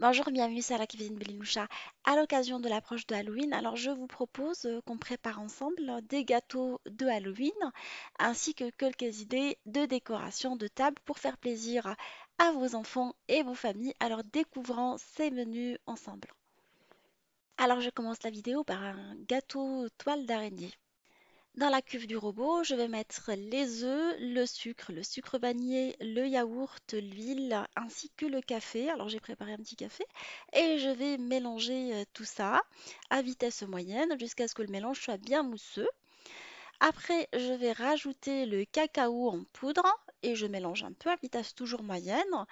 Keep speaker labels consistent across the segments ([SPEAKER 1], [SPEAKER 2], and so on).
[SPEAKER 1] Bonjour, bienvenue sur la cuisine Belinoucha. À l'occasion de l'approche de Halloween, alors je vous propose qu'on prépare ensemble des gâteaux de Halloween ainsi que quelques idées de décoration de table pour faire plaisir à vos enfants et vos familles. Alors découvrons ces menus ensemble. Alors je commence la vidéo par un gâteau toile d'araignée. Dans la cuve du robot, je vais mettre les œufs, le sucre vanillé, le yaourt, l'huile ainsi que le café. Alors j'ai préparé un petit café et je vais mélanger tout ça à vitesse moyenne jusqu'à ce que le mélange soit bien mousseux. Après, je vais rajouter le cacao en poudre et je mélange un peu à vitesse toujours moyenne.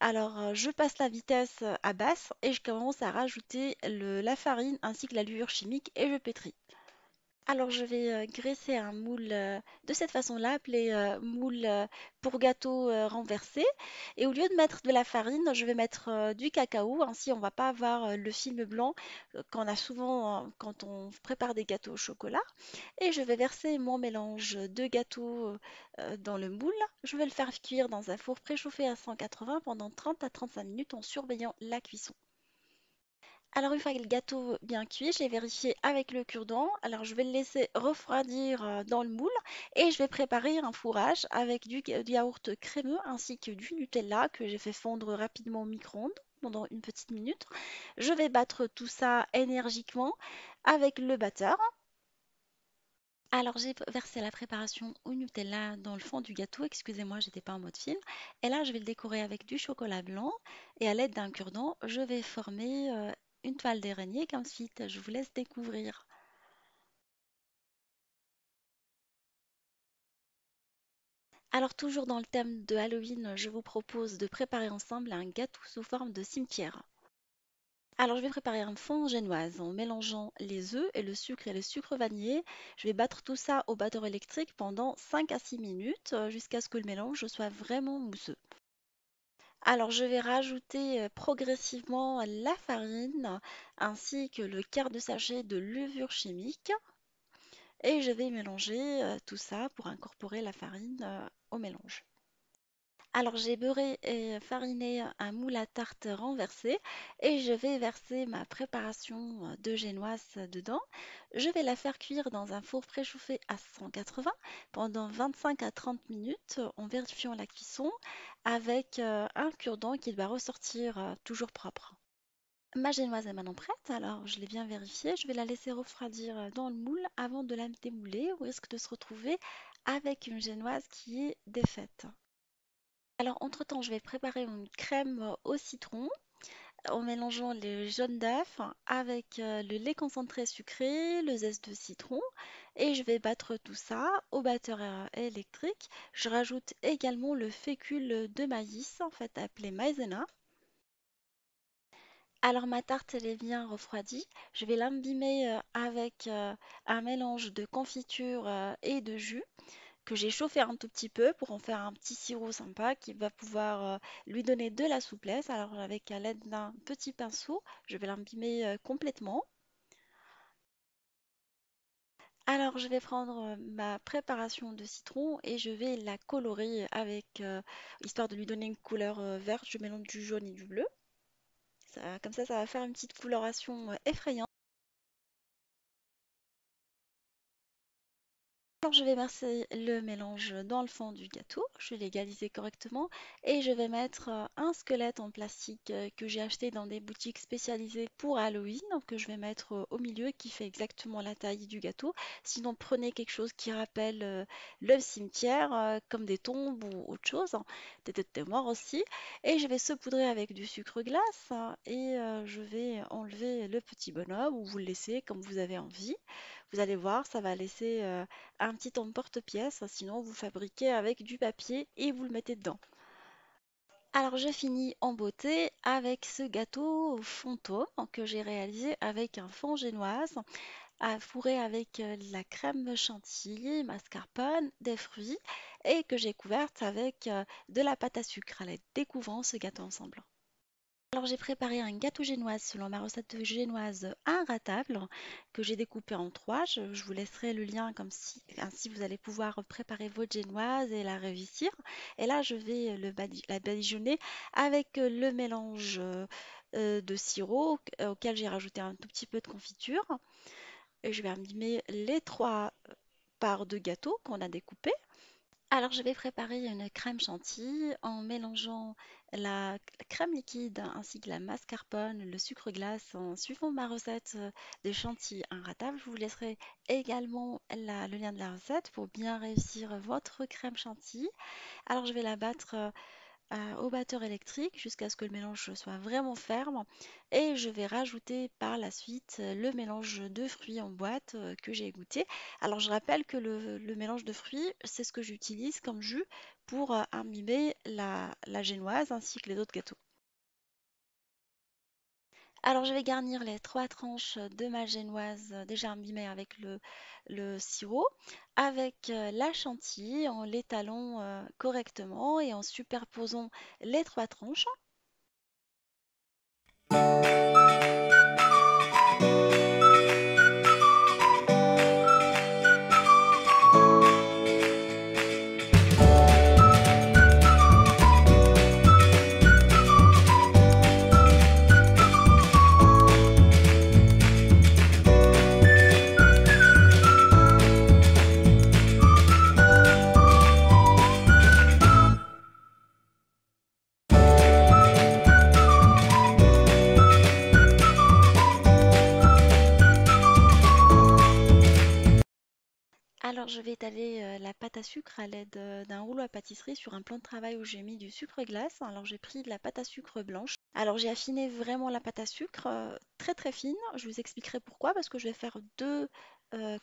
[SPEAKER 1] Alors je passe la vitesse à basse et je commence à rajouter la farine ainsi que la levure chimique et je pétris. Alors, je vais graisser un moule de cette façon-là, appelé moule pour gâteau renversé. Et au lieu de mettre de la farine, je vais mettre du cacao. Ainsi, on ne va pas avoir le film blanc qu'on a souvent quand on prépare des gâteaux au chocolat. Et je vais verser mon mélange de gâteau dans le moule. Je vais le faire cuire dans un four préchauffé à 180 pendant 30 à 35 minutes en surveillant la cuisson. Alors une fois que le gâteau bien cuit, je l'ai vérifié avec le cure-dent. Alors je vais le laisser refroidir dans le moule et je vais préparer un fourrage avec du yaourt crémeux ainsi que du Nutella que j'ai fait fondre rapidement au micro-ondes pendant une petite minute. Je vais battre tout ça énergiquement avec le batteur. Alors j'ai versé la préparation au Nutella dans le fond du gâteau. Excusez-moi, j'étais pas en mode film. Et là, je vais le décorer avec du chocolat blanc et à l'aide d'un cure-dent, je vais former une toile d'araignée qu'ensuite je vous laisse découvrir. Alors toujours dans le thème de Halloween, je vous propose de préparer ensemble un gâteau sous forme de cimetière. Alors je vais préparer un fond génoise en mélangeant les œufs et le sucre vanillé. Je vais battre tout ça au batteur électrique pendant 5 à 6 minutes jusqu'à ce que le mélange soit vraiment mousseux. Alors je vais rajouter progressivement la farine ainsi que le quart de sachet de levure chimique et je vais mélanger tout ça pour incorporer la farine au mélange. Alors j'ai beurré et fariné un moule à tarte renversé et je vais verser ma préparation de génoise dedans. Je vais la faire cuire dans un four préchauffé à 180 pendant 25 à 30 minutes en vérifiant la cuisson avec un cure-dent qui doit ressortir toujours propre. Ma génoise est maintenant prête, alors je l'ai bien vérifiée. Je vais la laisser refroidir dans le moule avant de la démouler. On risque de se retrouver avec une génoise qui est défaite. Alors, entre-temps, je vais préparer une crème au citron en mélangeant les jaunes d'œufs avec le lait concentré sucré, le zeste de citron et je vais battre tout ça au batteur électrique. Je rajoute également le fécule de maïs, en fait appelé maïzena. Alors ma tarte elle est bien refroidie. Je vais l'imbimer avec un mélange de confiture et de jus que j'ai chauffé un tout petit peu pour en faire un petit sirop sympa qui va pouvoir lui donner de la souplesse. Alors avec à l'aide d'un petit pinceau, je vais l'imbimer complètement. Alors je vais prendre ma préparation de citron et je vais la colorer avec, histoire de lui donner une couleur verte, je mélange du jaune et du bleu. Comme ça va faire une petite coloration effrayante. Alors je vais verser le mélange dans le fond du gâteau, je vais l'égaliser correctement et je vais mettre un squelette en plastique que j'ai acheté dans des boutiques spécialisées pour Halloween, que je vais mettre au milieu qui fait exactement la taille du gâteau. Sinon prenez quelque chose qui rappelle le cimetière comme des tombes ou autre chose, hein, des têtes de mort aussi. Et je vais saupoudrer avec du sucre glace et je vais enlever le petit bonhomme ou vous le laissez comme vous avez envie. Vous allez voir, ça va laisser un petit emporte-pièce, sinon vous fabriquez avec du papier et vous le mettez dedans. Alors je finis en beauté avec ce gâteau fantôme que j'ai réalisé avec un fond génoise à fourrer avec la crème chantilly, mascarpone, des fruits et que j'ai couverte avec de la pâte à sucre. Allez, découvrons ce gâteau ensemble. Alors j'ai préparé un gâteau génoise selon ma recette génoise inratable que j'ai découpé en trois. Je vous laisserai le lien comme si ainsi vous allez pouvoir préparer votre génoise et la réussir. Et là je vais la badigeonner avec le mélange de sirop auquel j'ai rajouté un tout petit peu de confiture. Et je vais abîmer les trois parts de gâteau qu'on a découpées. Alors, je vais préparer une crème chantilly en mélangeant la crème liquide ainsi que la mascarpone, le sucre glace en suivant ma recette de chantilly inratable. Je vous laisserai également le lien de la recette pour bien réussir votre crème chantilly. Alors, je vais la battre au batteur électrique jusqu'à ce que le mélange soit vraiment ferme et je vais rajouter par la suite le mélange de fruits en boîte que j'ai goûté. Alors je rappelle que le mélange de fruits, c'est ce que j'utilise comme jus pour imbiber la génoise ainsi que les autres gâteaux. Alors je vais garnir les trois tranches de ma génoise déjà imbibée avec le sirop, avec la chantilly en l'étalant correctement et en superposant les trois tranches. Alors, je vais étaler la pâte à sucre à l'aide d'un rouleau à pâtisserie sur un plan de travail où j'ai mis du sucre glace. Alors, j'ai pris de la pâte à sucre blanche. Alors, j'ai affiné vraiment la pâte à sucre très très fine. Je vous expliquerai pourquoi, parce que je vais faire deux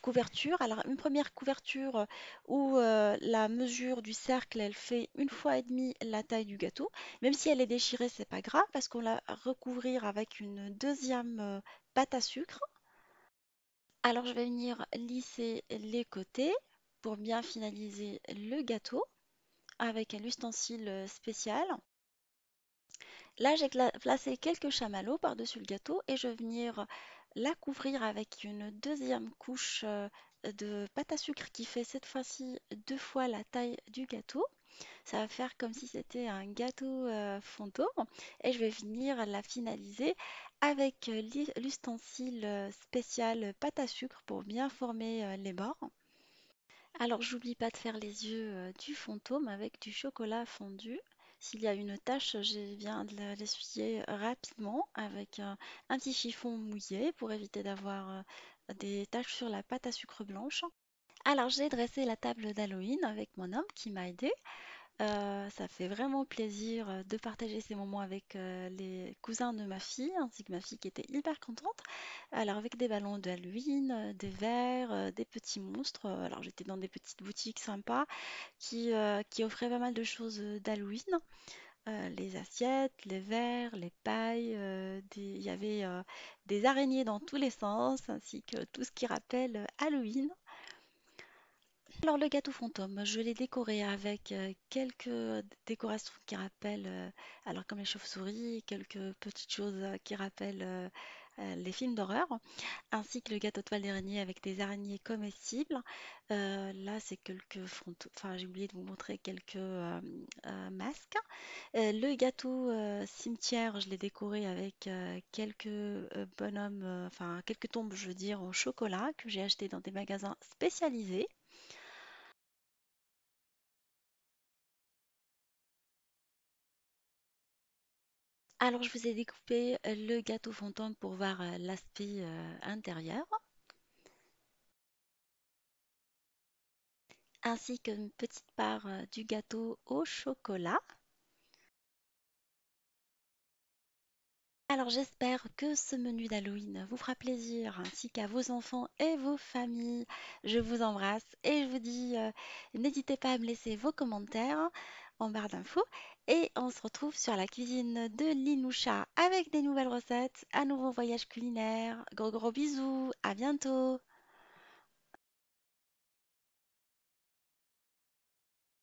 [SPEAKER 1] couvertures. Alors, une première couverture où la mesure du cercle, elle fait une fois et demie la taille du gâteau. Même si elle est déchirée, c'est pas grave, parce qu'on la recouvrir avec une deuxième pâte à sucre. Alors, je vais venir lisser les côtés pour bien finaliser le gâteau avec un ustensile spécial. Là, j'ai placé quelques chamallows par-dessus le gâteau et je vais venir la couvrir avec une deuxième couche de pâte à sucre qui fait cette fois-ci deux fois la taille du gâteau. Ça va faire comme si c'était un gâteau fantôme et je vais venir la finaliser avec l'ustensile spécial pâte à sucre pour bien former les bords. Alors j'oublie pas de faire les yeux du fantôme avec du chocolat fondu. S'il y a une tache, je viens de l'essuyer rapidement avec un petit chiffon mouillé pour éviter d'avoir des taches sur la pâte à sucre blanche. Alors j'ai dressé la table d'Halloween avec mon homme qui m'a aidé. Ça fait vraiment plaisir de partager ces moments avec les cousins de ma fille, ainsi que ma fille qui était hyper contente. Alors avec des ballons d'Halloween, des verres, des petits monstres. Alors j'étais dans des petites boutiques sympas qui offraient pas mal de choses d'Halloween. Les assiettes, les verres, les pailles, il y avait des araignées dans tous les sens, ainsi que tout ce qui rappelle Halloween. Alors le gâteau fantôme, je l'ai décoré avec quelques décorations qui rappellent, alors comme les chauves-souris, quelques petites choses qui rappellent les films d'horreur, ainsi que le gâteau toile d'araignée avec des araignées comestibles. Là, c'est quelques fantômes, enfin j'ai oublié de vous montrer quelques masques. Le gâteau cimetière, je l'ai décoré avec quelques bonhommes, enfin quelques tombes, je veux dire, en chocolat que j'ai acheté dans des magasins spécialisés. Alors, je vous ai découpé le gâteau fantôme pour voir l'aspect intérieur, ainsi qu'une petite part du gâteau au chocolat. Alors, j'espère que ce menu d'Halloween vous fera plaisir, ainsi qu'à vos enfants et vos familles. Je vous embrasse et je vous dis, n'hésitez pas à me laisser vos commentaires en barre d'infos. Et on se retrouve sur la cuisine de Linoucha avec des nouvelles recettes, un nouveau voyage culinaire. Gros gros bisous, à bientôt!